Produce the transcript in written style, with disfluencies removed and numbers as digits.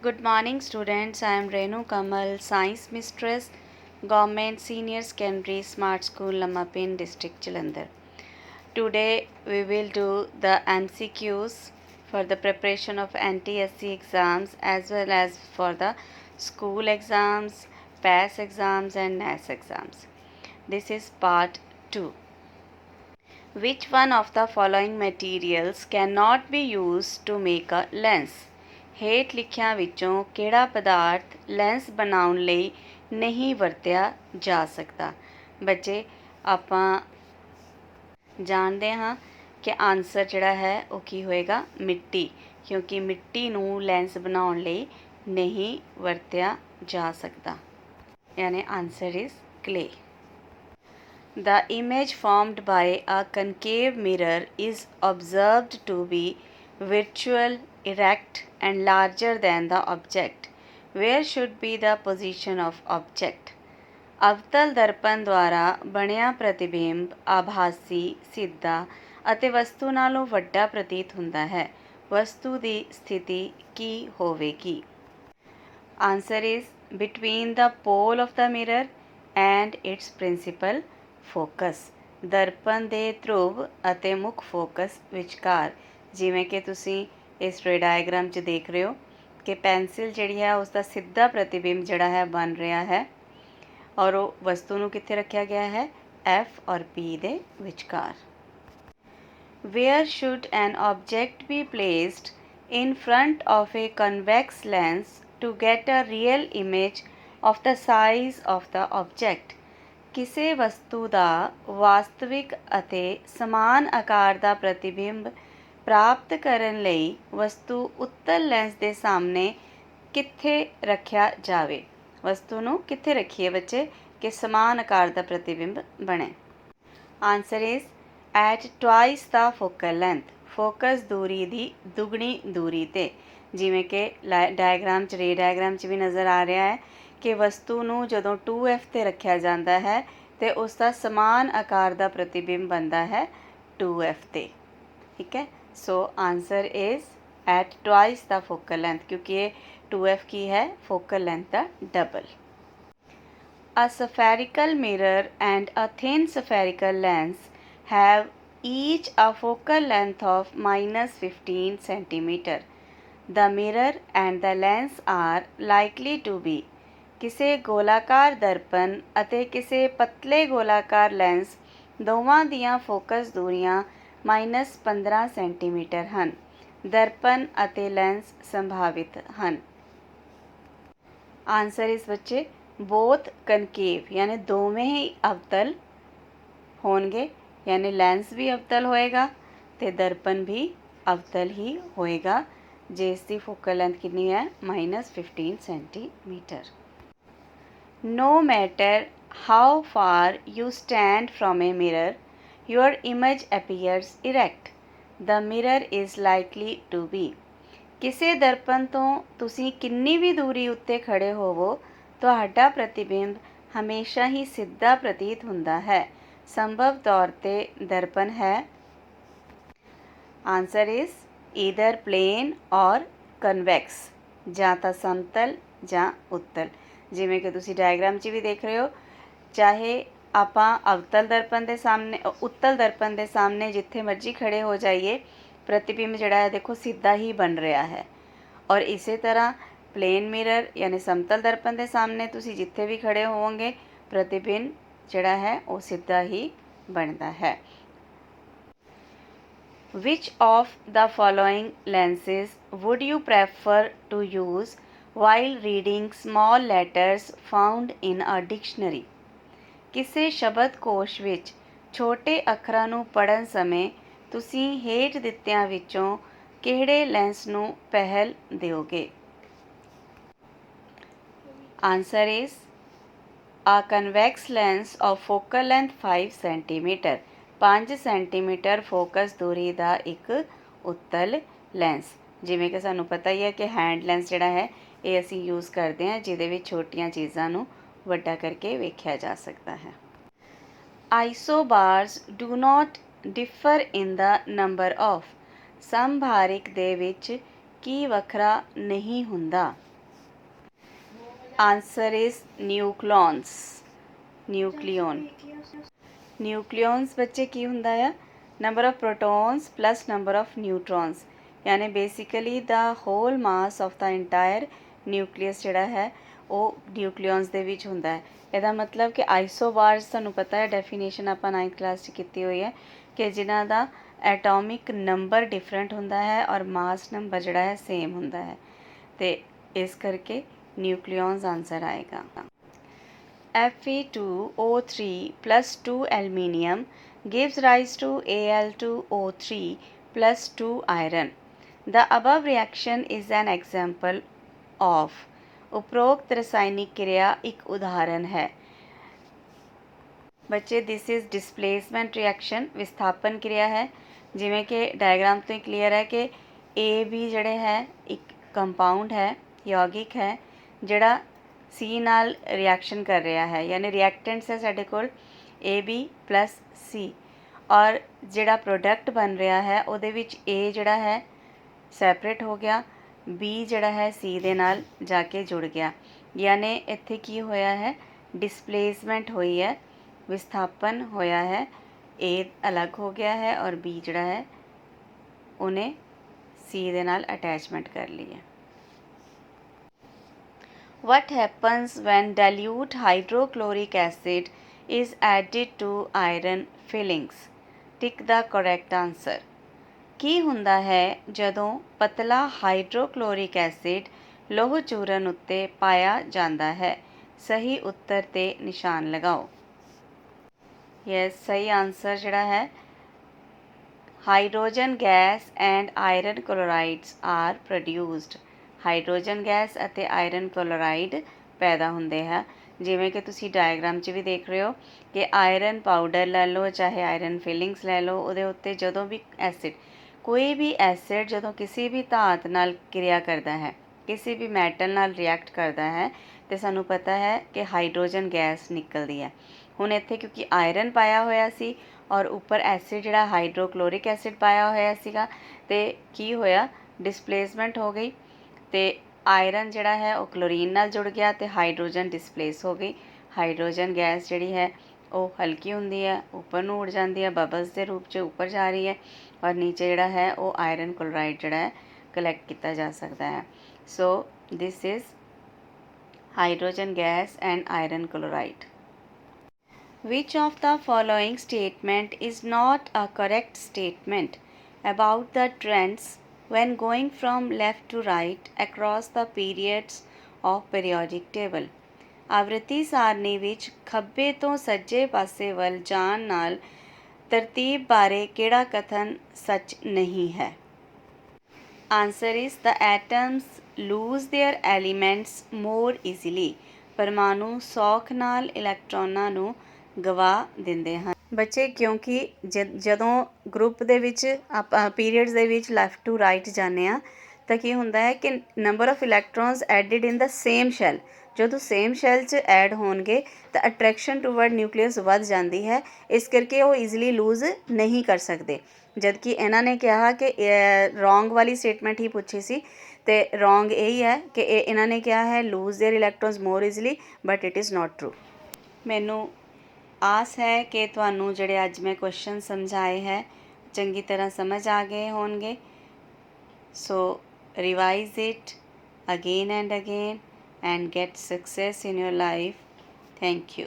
Good morning, students. I am Renu Kamal, Science Mistress, Government Senior Secondary Smart School, Lamapin District, Jalandhar. Today we will do the MCQs for the preparation of NTSC exams as well as for the school exams, PAS exams and NAS exams. This is part 2. Which one of the following materials cannot be used to make a lens? ਹੇਠ ਲਿਖਿਆਂ ਵਿੱਚੋਂ ਕਿਹੜਾ ਪਦਾਰਥ lens ਬਣਾਉਣ ਲਈ ਨਹੀਂ ਵਰਤਿਆ ਜਾ ਸਕਦਾ? ਬੱਚੇ ਆਪਾਂ ਜਾਣਦੇ ਹਾਂ ਕਿ ਆਨਸਰ ਜਿਹੜਾ ਹੈ ਉਹ ਕੀ ਹੋਏਗਾ? ਮਿੱਟੀ, ਕਿਉਂਕਿ ਮਿੱਟੀ ਨੂੰ ਲੈਂਸ ਬਣਾਉਣ ਲਈ ਨਹੀਂ ਵਰਤਿਆ ਜਾ ਸਕਦਾ, ਯਾਨੀ answer is clay. The image formed by a concave mirror is observed to be virtual, erect and larger than the object. Where should be the position of object? ਅਵਤਲ ਦਰਪਣ ਦੁਆਰਾ ਬਣਿਆ ਪ੍ਰਤੀਬਿੰਬ ਆਭਾਸੀ, ਸਿੱਧਾ ਅਤੇ ਵਸਤੂ ਨਾਲੋਂ ਵੱਡਾ ਪ੍ਰਤੀਤ ਹੁੰਦਾ ਹੈ. ਵਸਤੂ ਦੀ ਸਥਿਤੀ ਕੀ ਹੋਵੇਗੀ? Answer is between the pole of the mirror and its principal focus. ਦਰਪਣ ਦੇ ਧਰੁਵ ਅਤੇ ਮੁੱਖ ਫੋਕਸ ਵਿਚਕਾਰ. ਜਿਵੇਂ ਕਿ ਤੁਸੀਂ ਇਸ ਡਾਇਗਰਾਮ 'ਚ ਦੇਖ ਰਹੇ ਹੋ ਕਿ ਪੈਨਸਿਲ ਜਿਹੜੀ ਹੈ ਉਸ ਦਾ ਸਿੱਧਾ ਪ੍ਰਤੀਬਿੰਬ ਜਿਹੜਾ ਹੈ ਬਣ ਰਿਹਾ ਹੈ ਔਰ ਉਹ ਵਸਤੂ ਨੂੰ ਕਿੱਥੇ ਰੱਖਿਆ ਗਿਆ ਹੈ? F ਔਰ P ਦੇ ਵਿਚਕਾਰ. Where should an object be placed in front of a convex lens to get a real image of the size of the object? ਕਿਸੇ ਵਸਤੂ ਦਾ ਵਾਸਤਵਿਕ ਅਤੇ ਸਮਾਨ ਆਕਾਰ ਦਾ ਪ੍ਰਤੀਬਿੰਬ ਪ੍ਰਾਪਤ ਕਰਨ ਲਈ ਵਸਤੂ ਉੱਤਲ ਲੈਂਸ ਦੇ ਸਾਹਮਣੇ ਕਿੱਥੇ ਰੱਖਿਆ ਜਾਵੇ? ਵਸਤੂ ਨੂੰ ਕਿੱਥੇ ਰੱਖੀਏ ਬੱਚੇ ਕਿ ਸਮਾਨ ਆਕਾਰ ਦਾ ਪ੍ਰਤੀਬਿੰਬ ਬਣੇ? Answer is at twice the focal length. Focus ਦੂਰੀ ਦੀ ਦੁੱਗਣੀ ਦੂਰੀ 'ਤੇ. ਜਿਵੇਂ ਕਿ ਡਾਇਗਰਾਮ 'ਚ ਡਾਇਗਰਾਮ 'ਚ ਵੀ ਨਜ਼ਰ ਆ ਰਿਹਾ ਹੈ ਕਿ ਵਸਤੂ ਨੂੰ ਜਦੋਂ 2F 'ਤੇ ਰੱਖਿਆ ਜਾਂਦਾ ਹੈ ਅਤੇ ਉਸ ਦਾ ਸਮਾਨ ਆਕਾਰ ਦਾ ਪ੍ਰਤੀਬਿੰਬ ਬਣਦਾ ਹੈ 2F 'ਤੇ. ਠੀਕ ਹੈ, so answer is at twice the focal length, ਕਿਉਂਕਿ ਇਹ 2F ਕੀ ਹੈ? ਫੋਕਲ ਲੈਂਥ ਦਾ double. A spherical mirror and a thin spherical lens have each a focal length of -15 centimeter. The mirror and the lens are likely to be. ਕਿਸੇ ਗੋਲਾਕਾਰ ਦਰਪਣ ਅਤੇ ਕਿਸੇ ਪਤਲੇ ਗੋਲਾਕਾਰ lens ਦੋਵਾਂ ਦੀਆਂ ਫੋਕਸ ਦੂਰੀਆਂ -15 ਸੈਂਟੀਮੀਟਰ ਹਨ. ਦਰਪਣ ਅਤੇ ਲੈਂਸ ਸੰਭਾਵਿਤ ਹਨ. ਆਨਸਰ ਇਸ ਬੱਚੇ ਬੋਥ ਕਨਕੇਵ, ਯਾਨੀ ਦੋਵੇਂ ਹੀ ਅਵਤਲ ਹੋਣਗੇ, ਯਾਨੀ ਲੈਂਸ ਵੀ ਅਵਤਲ ਹੋਏਗਾ ਅਤੇ ਦਰਪਣ ਵੀ ਅਵਤਲ ਹੀ ਹੋਏਗਾ, ਜਿਸ ਦੀ ਫੋਕਲ ਲੈਂਥ ਕਿੰਨੀ ਹੈ? -15 centimetre. No matter how far you stand from a mirror, your image appears erect. The mirror is likely to be. ਕਿਸੇ ਦਰਪਣ ਤੋਂ ਤੁਸੀਂ ਕਿੰਨੀ ਵੀ ਦੂਰੀ ਉੱਤੇ ਖੜੇ ਹੋਵੋ, ਤੁਹਾਡਾ ਪ੍ਰਤੀਬਿੰਬ ਹਮੇਸ਼ਾ ਹੀ ਸਿੱਧਾ ਪ੍ਰਤੀਤ ਹੁੰਦਾ ਹੈ. ਸੰਭਵ ਤੌਰ 'ਤੇ ਦਰਪਣ ਹੈ. ਆਨਸਰ ਇਜ਼ ਈਦਰ ਪਲੇਨ ਔਰ ਕਨਵੈਕਸ, ਜਾਂ ਤਾਂ ਸਮਤਲ ਜਾਂ ਉੱਤਲ. ਜਿਵੇਂ ਕਿ ਤੁਸੀਂ ਡਾਇਗਰਾਮ 'ਚ ਵੀ ਦੇਖ ਰਹੇ ਹੋ, ਚਾਹੇ ਆਪਾਂ ਅਵਤਲ ਦਰਪਣ ਦੇ ਸਾਹਮਣੇ, ਉੱਤਲ ਦਰਪਣ ਦੇ ਸਾਹਮਣੇ ਜਿੱਥੇ ਮਰਜ਼ੀ ਖੜੇ ਹੋ ਜਾਈਏ, ਪ੍ਰਤੀਬਿੰਬ ਜਿਹੜਾ ਹੈ ਦੇਖੋ ਸਿੱਧਾ ਹੀ ਬਣ ਰਿਹਾ ਹੈ. ਔਰ ਇਸੇ ਤਰ੍ਹਾਂ ਪਲੇਨ ਮਿਰਰ ਯਾਨੀ ਸਮਤਲ ਦਰਪਣ ਦੇ ਸਾਹਮਣੇ ਤੁਸੀਂ ਜਿੱਥੇ ਵੀ ਖੜੇ ਹੋਵੋਗੇ, ਪ੍ਰਤੀਬਿੰਬ ਜਿਹੜਾ ਹੈ ਉਹ ਸਿੱਧਾ ਹੀ ਬਣਦਾ ਹੈ. Which of the following lenses would you prefer to use while reading small letters found in a dictionary? ਕਿਸੇ ਸ਼ਬਦਕੋਸ਼ ਵਿੱਚ ਛੋਟੇ ਅੱਖਰਾਂ ਨੂੰ ਪੜ੍ਹਨ ਸਮੇਂ ਤੁਸੀਂ ਹੇਠ ਦਿੱਤਿਆਂ ਵਿੱਚੋਂ ਕਿਹੜੇ ਲੈਂਸ ਨੂੰ ਪਹਿਲ ਦਿਓਗੇ? Answer is a convex lens of focal length 5 centimeter. 5 centimetre focus ਦੂਰੀ ਦਾ ਇੱਕ ਉੱਤਲ ਲੈਂਸ. ਜਿਵੇਂ ਕਿ ਸਾਨੂੰ ਪਤਾ ਹੀ ਹੈ ਕਿ ਹੈਂਡ ਲੈਂਸ ਜਿਹੜਾ ਹੈ ਇਹ ਅਸੀਂ ਯੂਜ਼ ਕਰਦੇ ਹਾਂ, ਜਿਹਦੇ ਵਿੱਚ ਛੋਟੀਆਂ ਚੀਜ਼ਾਂ ਨੂੰ ਵੱਡਾ ਕਰਕੇ ਵੇਖਿਆ ਜਾ ਸਕਦਾ ਹੈ. Isobars do not differ in the number of. ਸਮਭਾਰਿਕ ਦੇ ਵਿੱਚ ਕੀ ਵੱਖਰਾ ਨਹੀਂ ਹੁੰਦਾ? Answer is nucleons. Nucleon. Nucleons बच्चे की हुंदा है? Number of protons plus number of neutrons, यानी basically the whole mass of the entire nucleus जिहड़ा है वो न्यूक्लियॉन्स दे विच हुंदा है। ਇਹਦਾ मतलब कि आइसोबार्स ਤੁਹਾਨੂੰ पता है डेफिनेशन ਆਪਾਂ 9th क्लास 'ਚ ਕੀਤੀ ਹੋਈ है कि जिन्हां ਦਾ एटॉमिक नंबर डिफरेंट हुंदा है और मास नंबर जिहड़ा है सेम हुंदा है, तो इस करके न्यूक्लियॉन्स आंसर आएगा। Fe2O3 plus 2 aluminium gives rise to Al2O3 plus 2 iron. The above reaction is an example of। उपरोक्त रासायनिक क्रिया एक उदाहरण है। बच्चे दिस इज़ डिस्प्लेसमेंट रिएक्शन, विस्थापन क्रिया है। जिमें कि डायग्राम तो ही क्लीयर है कि ए बी जड़े है एक कंपाउंड है, यौगिक है, जड़ा सी नाल रिएक्शन कर रहा है, यानी रिएक्टेंट्स है साडे कोल ए बी प्लस सी, और जड़ा प्रोडक्ट बन रहा है उहदे विच ए जड़ा है सैपरेट हो गया, बी जड़ा है सी दे नाल जाके जुड़ गया, यानी इत्थे की होया है डिस्प्लेसमेंट हुई है, विस्थापन होया है, ए अलग हो गया है और बी जड़ा है उन्हें सी दे नाल अटैचमेंट कर ली है। What happens when dilute hydrochloric acid is added to iron fillings? Tick the correct answer. ਕੀ ਹੁੰਦਾ ਹੈ ਜਦੋਂ ਪਤਲਾ ਹਾਈਡਰੋਕਲੋਰਿਕ ਐਸਿਡ ਲੋਹ ਚੂਰਨ ਉੱਤੇ ਪਾਇਆ ਜਾਂਦਾ ਹੈ? ਸਹੀ ਉੱਤਰ ਤੇ ਨਿਸ਼ਾਨ ਲਗਾਓ। ਯੈਸ, ਸਹੀ ਆਨਸਰ ਜਿਹੜਾ ਹੈ hydrogen gas and iron chlorides are produced. Hydrogen gas ਅਤੇ ਆਇਰਨ ਕਲੋਰਾਈਡ ਪੈਦਾ ਹੁੰਦੇ ਹੈ। ਜਿਵੇਂ ਕਿ ਤੁਸੀਂ ਡਾਇਗਰਾਮ 'ਚ ਵੀ ਦੇਖ ਰਹੇ ਹੋ ਕਿ ਆਇਰਨ ਪਾਊਡਰ ਲੈ ਲਓ ਚਾਹੇ ਆਇਰਨ ਫਿਲਿੰਗਸ ਲੈ ਲਓ, ਉਹਦੇ ਉੱਤੇ ਜਦੋਂ ਵੀ ਐਸਿਡ, ਕੋਈ ਵੀ ਐਸਿਡ ਜਦੋਂ ਕਿਸੇ ਵੀ ਧਾਤ ਨਾਲ ਕਿਰਿਆ ਕਰਦਾ ਹੈ, ਕਿਸੇ ਵੀ ਮੈਟਲ ਨਾਲ ਰਿਐਕਟ ਕਰਦਾ ਹੈ, ਤੇ ਸਾਨੂੰ ਪਤਾ ਹੈ ਕਿ ਹਾਈਡਰੋਜਨ ਗੈਸ ਨਿਕਲਦੀ ਹੈ। ਹੁਣ ਇੱਥੇ ਕਿਉਂਕਿ ਆਇਰਨ ਪਾਇਆ ਹੋਇਆ ਸੀ ਔਰ ਉੱਪਰ ਐਸਿਡ ਜਿਹੜਾ ਹਾਈਡਰੋਕਲੋਰਿਕ ਐਸਿਡ ਪਾਇਆ ਹੋਇਆ ਸੀਗਾ, ਤੇ ਕੀ ਹੋਇਆ ਡਿਸਪਲੇਸਮੈਂਟ ਹੋ ਗਈ, ਤੇ ਆਇਰਨ ਜਿਹੜਾ ਹੈ ਉਹ ਕਲੋਰੀਨ ਨਾਲ ਜੁੜ ਗਿਆ ਤੇ ਹਾਈਡਰੋਜਨ ਡਿਸਪਲੇਸ ਹੋ ਗਈ। ਹਾਈਡਰੋਜਨ ਗੈਸ ਜਿਹੜੀ ਹੈ ਉਹ ਹਲਕੀ ਹੁੰਦੀ ਹੈ, ਉੱਪਰ ਨੂੰ ਉੱਡ ਜਾਂਦੀ ਹੈ, ਬਬਲਸ ਦੇ ਰੂਪ 'ਚ ਉੱਪਰ ਜਾ ਰਹੀ ਹੈ, ਔਰ ਨੀਚੇ ਜਿਹੜਾ ਹੈ ਉਹ ਆਇਰਨ ਕਲੋਰਾਈਡ ਜਿਹੜਾ ਹੈ ਕਲੈਕਟ ਕੀਤਾ ਜਾ ਸਕਦਾ ਹੈ। So this is hydrogen gas and iron chloride. Which of the following statement is not a correct statement about the trends when going from left to right across the periods of periodic table? ਆਵਰਤੀ ਸਾਰਣੀ ਵਿੱਚ ਖੱਬੇ ਤੋਂ ਸੱਜੇ ਪਾਸੇ ਵੱਲ ਜਾਣ ਨਾਲ ਤਰਤੀਬ ਬਾਰੇ ਕਿਹੜਾ ਕਥਨ ਸੱਚ ਨਹੀਂ ਹੈ? Answer is the atoms lose their elements more easily. ਪਰਮਾਣੂ ਸੌਖ ਨਾਲ ਇਲੈਕਟ੍ਰੋਨਾਂ ਨੂੰ ਗਵਾ ਦਿੰਦੇ ਹਨ। ਬੱਚੇ ਕਿਉਂਕਿ ਜਦੋਂ ਗਰੁੱਪ ਦੇ ਵਿੱਚ ਆਪਾਂ ਪੀਰੀਅਡਸ ਦੇ ਵਿੱਚ ਲੈਫਟ ਟੂ ਰਾਈਟ ਜਾਂਦੇ ਹਾਂ ਤਾਂ ਕੀ ਹੁੰਦਾ ਹੈ ਕਿ number of electrons added in the same shell, ਜਦੋਂ ਸੇਮ ਸ਼ੈਲ 'ਚ ਐਡ ਹੋਣਗੇ ਤਾਂ ਅਟਰੈਕਸ਼ਨ ਟੂਵਰਡ ਨਿਊਕਲੀਅਸ ਵੱਧ ਜਾਂਦੀ ਹੈ, ਇਸ ਕਰਕੇ ਉਹ ਈਜ਼ੀਲੀ ਲੂਜ਼ ਨਹੀਂ ਕਰ ਸਕਦੇ। ਜਦ ਕਿ ਇਹਨਾਂ ਨੇ ਕਿਹਾ ਕਿ ਰੋਂਗ ਵਾਲੀ ਸਟੇਟਮੈਂਟ ਹੀ ਪੁੱਛੀ ਸੀ, ਤੇ ਰੋਂਗ ਇਹੀ ਹੈ ਕਿ ਇਹਨਾਂ ਨੇ ਕਿਹਾ ਹੈ lose their electrons more easily, but it is not true. ਮੈਨੂੰ ਆਸ ਹੈ ਕਿ ਤੁਹਾਨੂੰ ਜਿਹੜੇ ਅੱਜ ਮੈਂ ਕੁਐਸਚਨ ਸਮਝਾਏ ਹੈ ਚੰਗੀ ਤਰ੍ਹਾਂ ਸਮਝ ਆ ਗਏ ਹੋਣਗੇ। So revise it again and again and get success in your life. Thank you.